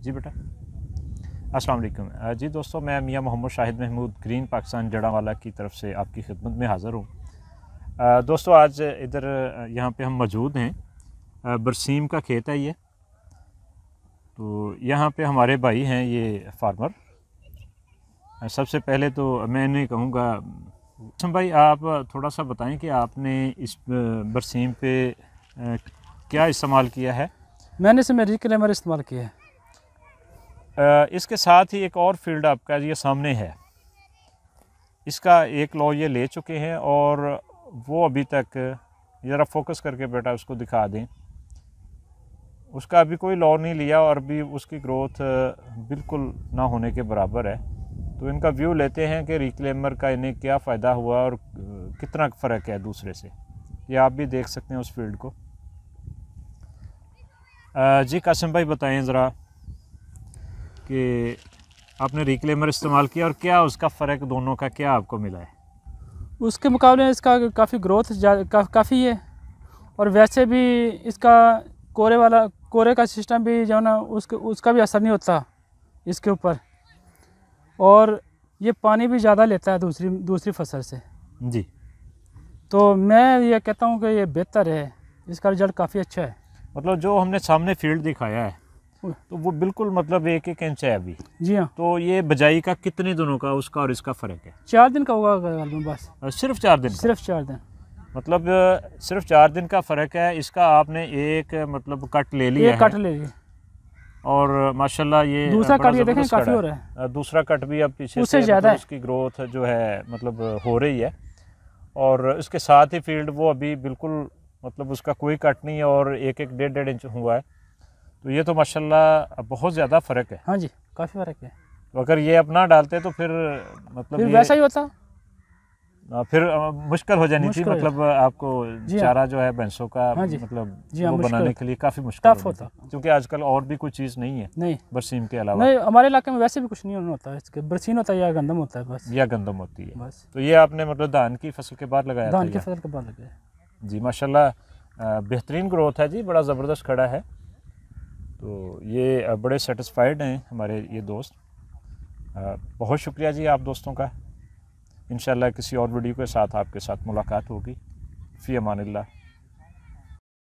जी बेटा। अस्सलाम वालेकुम। जी दोस्तों, मैं मियां मोहम्मद शाहिद महमूद ग्रीन पाकिस्तान जड़ावाला की तरफ से आपकी खिदमत में हाज़िर हूँ। दोस्तों, आज इधर यहाँ पे हम मौजूद हैं। बरसीम का खेत है ये। तो यहाँ पे हमारे भाई हैं ये फार्मर। सबसे पहले तो मैं इन्हें कहूँगा, भाई आप थोड़ा सा बताएं कि आपने इस बरसीम पे क्या इस्तेमाल किया है। मैंने इसमें रिक्लेमर इस्तेमाल किया है। इसके साथ ही एक और फील्ड आपका ये सामने है, इसका एक लॉ ये ले चुके हैं और वो अभी तक, ज़रा फोकस करके बेटा उसको दिखा दें, उसका अभी कोई लॉ नहीं लिया और अभी उसकी ग्रोथ बिल्कुल ना होने के बराबर है। तो इनका व्यू लेते हैं कि रिक्लेमर का इन्हें क्या फ़ायदा हुआ और कितना फ़र्क है दूसरे से। ये आप भी देख सकते हैं उस फील्ड को। जी कासिम भाई बताएं ज़रा कि आपने रिक्लेमर इस्तेमाल किया और क्या उसका फ़र्क दोनों का क्या आपको मिला है। उसके मुकाबले इसका काफ़ी ग्रोथ काफ़ी है और वैसे भी इसका कोरे का सिस्टम भी जो है ना उसका भी असर नहीं होता इसके ऊपर, और ये पानी भी ज़्यादा लेता है दूसरी फसल से। जी, तो मैं ये कहता हूँ कि ये बेहतर है, इसका रिजल्ट काफ़ी अच्छा है। मतलब जो हमने सामने फील्ड दिखाया है तो वो बिल्कुल मतलब 1-1 इंच है अभी। जी हाँ। तो ये बजाई का कितने दिनों का उसका और इसका फ़र्क है? 4 दिन का होगा बस। सिर्फ 4 दिन का? सिर्फ 4 दिन। मतलब सिर्फ 4 दिन का फ़र्क है। इसका आपने एक मतलब कट ले लिया है। एक कट ले लिया और माशाल्लाह ये दूसरा कट ये देखें काफ़ी हो रहा है। दूसरा कट भी अब पीछे उससे से ज़्यादा मतलब उसकी ग्रोथ जो है मतलब हो रही है। और इसके साथ ही फील्ड वो अभी बिल्कुल मतलब उसका कोई कट नहीं है और 1-1 1.5 इंच हुआ है। तो ये तो माशाल्लाह बहुत ज़्यादा फ़र्क है। हाँ जी, काफ़ी फ़र्क है। तो अगर ये अपना डालते तो फिर मतलब फिर वैसा ही होता, फिर मुश्किल हो जानी थी, मतलब आपको चारा जो है भैंसों का मतलब वो बनाने के लिए काफ़ी मुश्किल होता, क्योंकि आजकल और भी कोई चीज़ नहीं है नहीं बरसीम के अलावा। नहीं, हमारे इलाके में वैसे भी कुछ नहीं होता है, इसके बरसीन होता है या गंदम होता है बस। या गंदम होती है बस। तो ये आपने मतलब धान की फसल के बाद लगाया? धान की फसल के बाद लगाया जी। माशाल्लाह बेहतरीन ग्रोथ है जी, बड़ा ज़बरदस्त खड़ा है। तो ये बड़े सेटिस्फाइड हैं हमारे ये दोस्त। बहुत शुक्रिया जी आप दोस्तों का। इंशाल्लाह किसी और वीडियो के साथ आपके साथ मुलाकात होगी। फ़ी अमानिल्लाह।